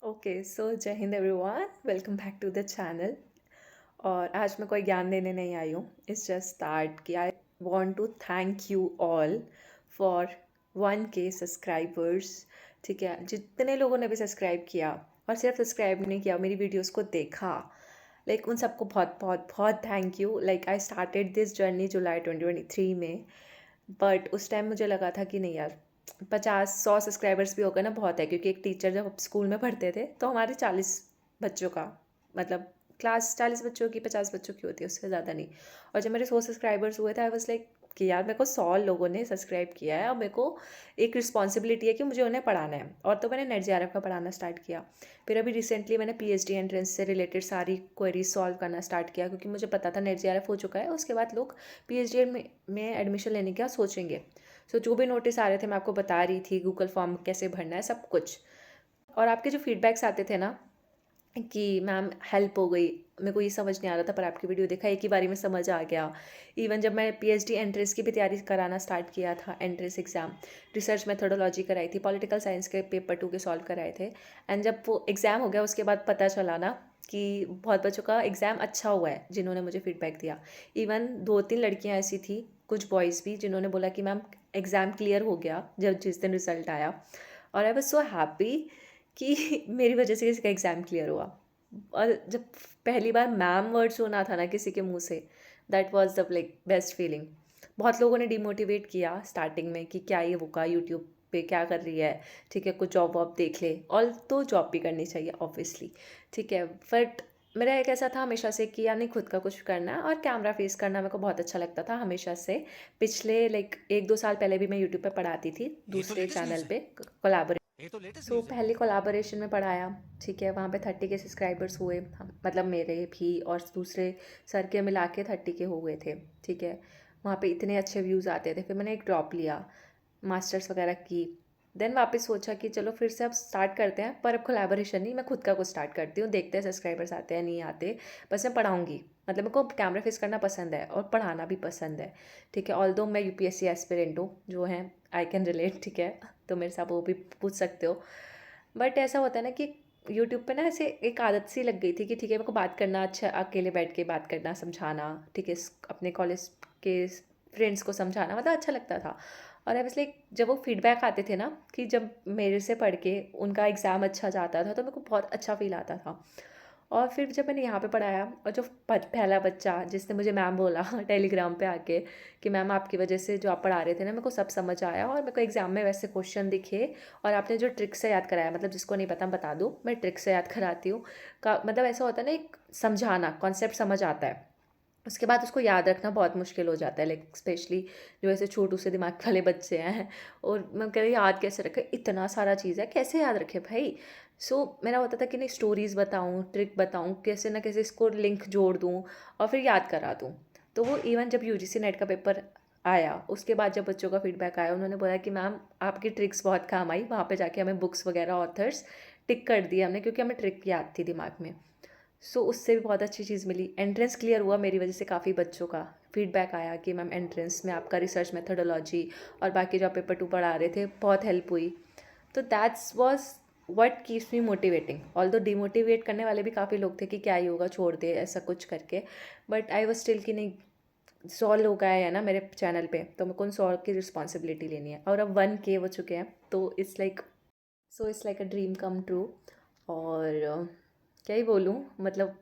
Okay so जय हिंद everyone, welcome back to the channel. और आज मैं कोई ज्ञान देने नहीं आई हूँ। इट्स जस्ट दैट कि I want to thank you all for 1K subscribers. ठीक है, जितने लोगों ने भी सब्सक्राइब किया और सिर्फ सब्सक्राइब नहीं किया, मेरी वीडियोस को देखा, उन सबको बहुत बहुत बहुत thank you. I started this journey July 2023 में, बट उस टाइम मुझे लगा था कि नहीं यार, 50-100 सब्सक्राइबर्स भी हो गए ना बहुत है, क्योंकि एक टीचर जब स्कूल में पढ़ते थे तो हमारे 40 बच्चों का मतलब क्लास 40 बच्चों की 50 बच्चों की होती है, उससे ज़्यादा नहीं। और जब मेरे 100 सब्सक्राइबर्स हुए थे आई वाज लाइक कि यार मेरे को 100 लोगों ने सब्सक्राइब किया है और मेरे को एक रिस्पॉन्सिबिलिटी है कि मुझे उन्हें पढ़ाना है। और तो मैंने नेट जेआरएफ का पढ़ाना स्टार्ट किया। फिर अभी रिसेंटली मैंने पीएचडी एंट्रेंस से रिलेटेड सारी क्वेरीज सॉल्व करना स्टार्ट किया, क्योंकि मुझे पता था नेट जेआरएफ हो चुका है, उसके बाद लोग पीएचडी में एडमिशन लेने का सोचेंगे। सो जो भी नोटिस आ रहे थे मैं आपको बता रही थी, गूगल फॉर्म कैसे भरना है सब कुछ। और आपके जो फीडबैक्स आते थे ना कि मैम हेल्प हो गई, मेरे को ये समझ नहीं आ रहा था पर आपकी वीडियो देखा एक ही बारी में समझ आ गया। इवन जब मैं पीएचडी एंट्रेंस की भी तैयारी कराना स्टार्ट किया था, एंट्रेंस एग्ज़ाम, रिसर्च मेथोडोलॉजी कराई थी, पॉलिटिकल साइंस के पेपर 2 के सॉल्व कराए थे। एंड जब वो एग्ज़ाम हो गया उसके बाद पता चला ना कि बहुत बच्चों का एग्ज़ाम अच्छा हुआ है जिन्होंने मुझे फीडबैक दिया। इवन 2-3 लड़कियाँ ऐसी थी, कुछ बॉयज़ भी, जिन्होंने बोला कि मैम एग्ज़ाम क्लियर हो गया जब जिस दिन रिज़ल्ट आया। और आई वाज सो हैप्पी कि मेरी वजह से किसी का एग्ज़ाम क्लियर हुआ। और जब पहली बार मैम वर्ड सुना था ना किसी के मुंह से, that was the best feeling. बहुत लोगों ने डिमोटिवेट किया स्टार्टिंग में कि क्या ये होगा, यूट्यूब पे क्या कर रही है, ठीक है कुछ जॉब वॉब देख ले। और तो जॉब भी करनी चाहिए ऑब्वियसली, ठीक है। बट मेरा एक ऐसा था हमेशा से कि यार नहीं, खुद का कुछ करना है और कैमरा फेस करना मेरे को बहुत अच्छा लगता था हमेशा से। पिछले 1-2 साल पहले भी मैं यूट्यूब पे पढ़ाती थी ये तो दूसरे लेटेस्ट न्यूज़ चैनल है। पे कोलैबोरेट। ये तो लेटेस्ट सो न्यूज़ है। पहले कोलाबोरेशन में पढ़ाया, ठीक है, वहाँ पे 30 के सब्सक्राइबर्स हुए, मतलब मेरे भी और दूसरे सर के मिला के 30 के हो गए थे, ठीक है। वहाँ पे इतने अच्छे व्यूज़ आते थे। फिर मैंने एक ड्रॉप लिया, मास्टर्स वगैरह की। देन वापस सोचा कि चलो फिर से अब स्टार्ट करते हैं, पर अब कोलैबोरेशन नहीं, मैं खुद का कुछ स्टार्ट करती हूँ, देखते हैं सब्सक्राइबर्स आते हैं नहीं आते। बस मैं पढ़ाऊँगी, मतलब मेरे को कैमरा फेस करना पसंद है और पढ़ाना भी पसंद है, ठीक है। ऑल्दो मैं यूपीएससी एस्पिरेंट हूँ, जो हैं आई कैन रिलेट, ठीक है। तो मेरे साथ वो भी पूछ सकते हो। बट ऐसा होता है ना कि यूट्यूब पे ना ऐसे एक आदत सी लग गई थी कि ठीक है मेरे को बात करना अच्छा, अकेले बैठ के बात करना, समझाना, ठीक है, अपने कॉलेज के फ्रेंड्स को समझाना, मतलब अच्छा लगता था। और आई वाज लाइक, जब वो फीडबैक आते थे ना कि जब मेरे से पढ़ के उनका एग्ज़ाम अच्छा जाता था तो मेरे को बहुत अच्छा फील आता था। और फिर जब मैंने यहाँ पे पढ़ाया और जो पहला बच्चा जिसने मुझे मैम बोला टेलीग्राम पे आके कि मैम आपकी वजह से जो आप पढ़ा रहे थे ना मेरे को सब समझ आया और मेरे को एग्ज़ाम में वैसे क्वेश्चन दिखे, और आपने जो ट्रिक से याद कराया, मतलब जिसको नहीं पता बता दूँ, मैं ट्रिक से याद कराती हूँ का मतलब ऐसा होता है ना, एक समझाना कॉन्सेप्ट समझ आता है, उसके बाद उसको याद रखना बहुत मुश्किल हो जाता है। स्पेशली जो ऐसे छोटू से दिमाग वाले बच्चे हैं, और मैं कह रही याद कैसे रखे, इतना सारा चीज़ है कैसे याद रखे भाई। मेरा होता था कि नहीं, स्टोरीज़ बताऊँ, ट्रिक बताऊँ, कैसे ना कैसे इसको लिंक जोड़ दूँ और फिर याद करा दूँ। तो वो इवन जब यूजीसी नेट का पेपर आया उसके बाद जब बच्चों का फीडबैक आया, उन्होंने बोला कि मैम आपकी ट्रिक्स बहुत काम आई, वहाँ पे जाके हमें बुक्स वगैरह ऑथर्स टिक कर दिए हमने, क्योंकि हमें ट्रिक याद थी दिमाग में। उससे भी बहुत अच्छी चीज़ मिली। एंट्रेंस क्लियर हुआ मेरी वजह से, काफ़ी बच्चों का फीडबैक आया कि मैम एंट्रेंस में आपका रिसर्च मेथोडोलॉजी और बाकी जो आप पेपर 2 पढ़ा रहे थे बहुत हेल्प हुई। तो that's was what keeps me motivating. Although demotivate करने वाले भी काफ़ी लोग थे कि क्या ही होगा, छोड़ दे ऐसा कुछ करके। बट आई वॉज स्टिल कि नहीं, 100 लोग आए हैं ना मेरे चैनल पे तो मेरे को उन 100 की रिस्पॉन्सिबिलिटी लेनी है। और अब 1K हो चुके हैं तो it's like a dream come true. और क्या ही बोलूँ, मतलब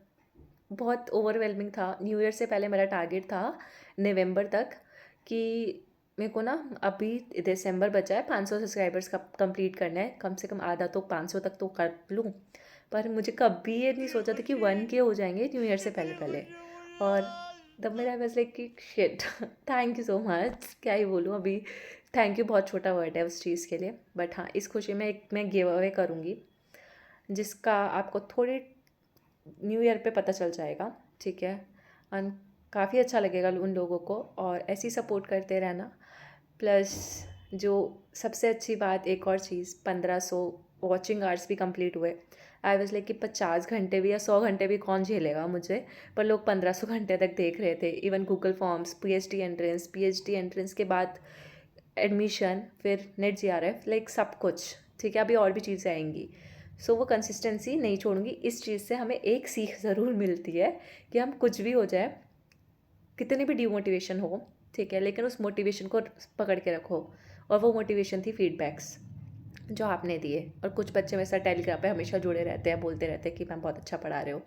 बहुत ओवरवेलमिंग था। न्यू ईयर से पहले मेरा टारगेट था नवंबर तक कि मेरे को ना, अभी दिसंबर बचा है, 500 सब्सक्राइबर्स का कंप्लीट करना है, कम से कम आधा तो 500 तक तो कर लूँ। पर मुझे कभी ये नहीं सोचा था कि 1K हो जाएंगे न्यू ईयर से पहले पहले। और तब मेरा बस लाइक कि shit thank you so much, क्या ही बोलूँ अभी। थैंक यू बहुत छोटा वर्ड है उस चीज़ के लिए, बट हाँ, इस खुशी में एक मैं गिव अवे करूँगी जिसका आपको थोड़ी न्यू ईयर पे पता चल जाएगा, ठीक है। एंड काफ़ी अच्छा लगेगा उन लोगों को, और ऐसे ही सपोर्ट करते रहना। प्लस जो सबसे अच्छी बात, एक और चीज़, 1500 वॉचिंग आवर्स भी कंप्लीट हुए। आई वाज लाइक कि 50 घंटे भी या 100 घंटे भी कौन झेलेगा मुझे, पर लोग 1500 घंटे तक देख रहे थे। Even Google forms, PhD entrance के बाद एडमिशन, फिर नेट जेआरएफ, सब कुछ, ठीक है, अभी और भी चीज़ें आएंगी। सो वो कंसिस्टेंसी नहीं छोड़ूंगी। इस चीज़ से हमें एक सीख ज़रूर मिलती है कि हम कुछ भी हो जाए, कितनी भी डिमोटिवेशन हो, ठीक है, लेकिन उस मोटिवेशन को पकड़ के रखो। और वो मोटिवेशन थी फीडबैक्स जो आपने दिए। और कुछ बच्चे मेरे साथ टेलीग्राम पे हमेशा जुड़े रहते हैं, बोलते रहते हैं कि मैम बहुत अच्छा पढ़ा रहे हो।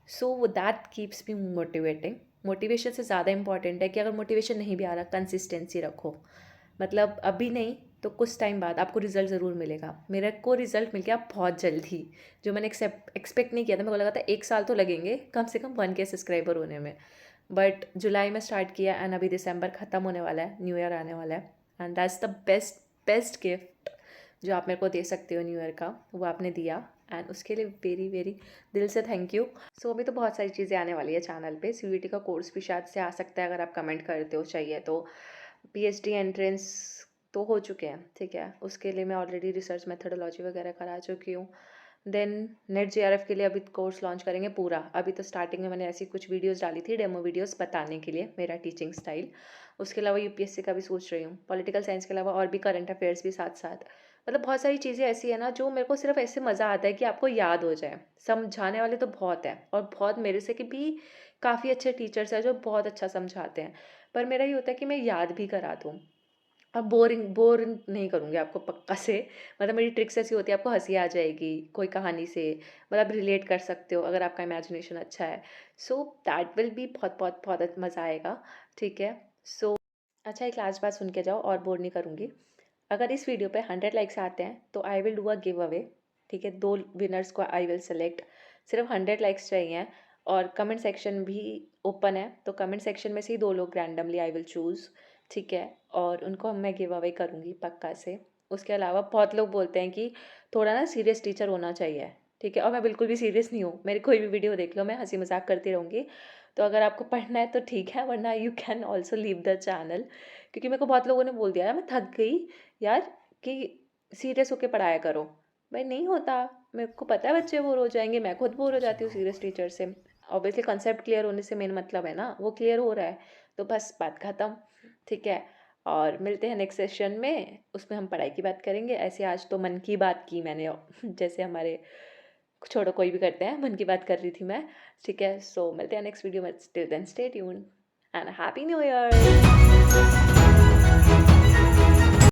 So that keeps me motivating. Motivation से ज़्यादा इंपॉर्टेंट है कि अगर मोटिवेशन नहीं भी आ रहा, कंसिस्टेंसी रखो। मतलब अभी नहीं तो कुछ टाइम बाद आपको रिजल्ट ज़रूर मिलेगा। मेरे को रिजल्ट मिल गया बहुत जल्दी, जो मैंने एक्सपेक्ट नहीं किया था। मेरे को लगा था 1 साल तो लगेंगे कम से कम 1K सब्सक्राइबर होने में। बट जुलाई में स्टार्ट किया एंड अभी दिसंबर ख़त्म होने वाला है, न्यू ईयर आने वाला है। And that's the best best gift जो आप मेरे को दे सकते हो न्यू ईयर का, वो आपने दिया। एंड उसके लिए वेरी वेरी दिल से थैंक यू। सो अभी तो बहुत सारी चीज़ें आने वाली है चैनल पे। CUET का कोर्स भी शायद से आ सकता है, अगर आप कमेंट करते हो चाहिए तो। PhD एंट्रेंस तो हो चुके हैं, ठीक है, उसके लिए मैं ऑलरेडी रिसर्च मेथडोलॉजी वगैरह करा चुकी हूँ। देन नेट JRF के लिए अभी कोर्स लॉन्च करेंगे पूरा। अभी तो स्टार्टिंग में मैंने ऐसी कुछ वीडियोस डाली थी, डेमो वीडियोस बताने के लिए मेरा टीचिंग स्टाइल। उसके अलावा UPSC का भी सोच रही हूँ, पॉलिटिकल साइंस के अलावा और भी करंट अफेयर्स भी साथ साथ। मतलब बहुत सारी चीज़ें ऐसी है ना जो मेरे को सिर्फ ऐसे मज़ा आता है कि आपको याद हो जाए। समझाने वाले तो बहुत है, और बहुत मेरे से कि भी काफ़ी अच्छे टीचर्स हैं जो बहुत अच्छा समझाते हैं। पर मेरा ये होता है कि मैं याद भी करा दूँ। अब बोरिंग नहीं करूँगी आपको पक्का से। मतलब मेरी ट्रिक्स ऐसी होती है, आपको हँसी आ जाएगी कोई कहानी से, मतलब रिलेट कर सकते हो अगर आपका इमेजिनेशन अच्छा है। सो दैट विल बी बहुत बहुत बहुत मज़ा आएगा, ठीक है। सो अच्छा, एक लास्ट बात सुन के जाओ और बोर नहीं करूँगी। अगर इस वीडियो पे 100 लाइक्स आते हैं तो I will do a give away, ठीक है। 2 विनर्स को आई विल सेलेक्ट। सिर्फ 100 लाइक्स चाहिए। और कमेंट सेक्शन भी ओपन है, तो कमेंट सेक्शन में से ही 2 लोग रैंडमली आई विल चूज़, ठीक है। और उनको मैं गिव अवे करूँगी पक्का से। उसके अलावा बहुत लोग बोलते हैं कि थोड़ा ना सीरियस टीचर होना चाहिए, ठीक है, और मैं बिल्कुल भी सीरियस नहीं हूँ। मेरी कोई भी वीडियो देख लो, मैं हंसी मजाक करती रहूँगी। तो अगर आपको पढ़ना है तो ठीक है, वरना you can also leave the channel. क्योंकि मेरे को बहुत लोगों ने बोल दिया यार मैं थक गई यार कि सीरियस होके पढ़ाया करो। भाई नहीं होता, मेरे को पता है बच्चे बोर हो जाएंगे, मैं खुद बोर हो जाती हूँ सीरियस टीचर से। ऑब्वियसली कंसेप्ट क्लियर होने से मेन मतलब है ना, वो क्लियर हो रहा है तो बस बात ख़त्म, ठीक है। और मिलते हैं नेक्स्ट सेशन में, उसमें हम पढ़ाई की बात करेंगे। ऐसे आज तो मन की बात की मैंने, जैसे हमारे छोड़ो कोई भी करते हैं, मन की बात कर रही थी मैं, ठीक है। सो मिलते हैं नेक्स्ट वीडियो में। Till then stay tuned and happy new year.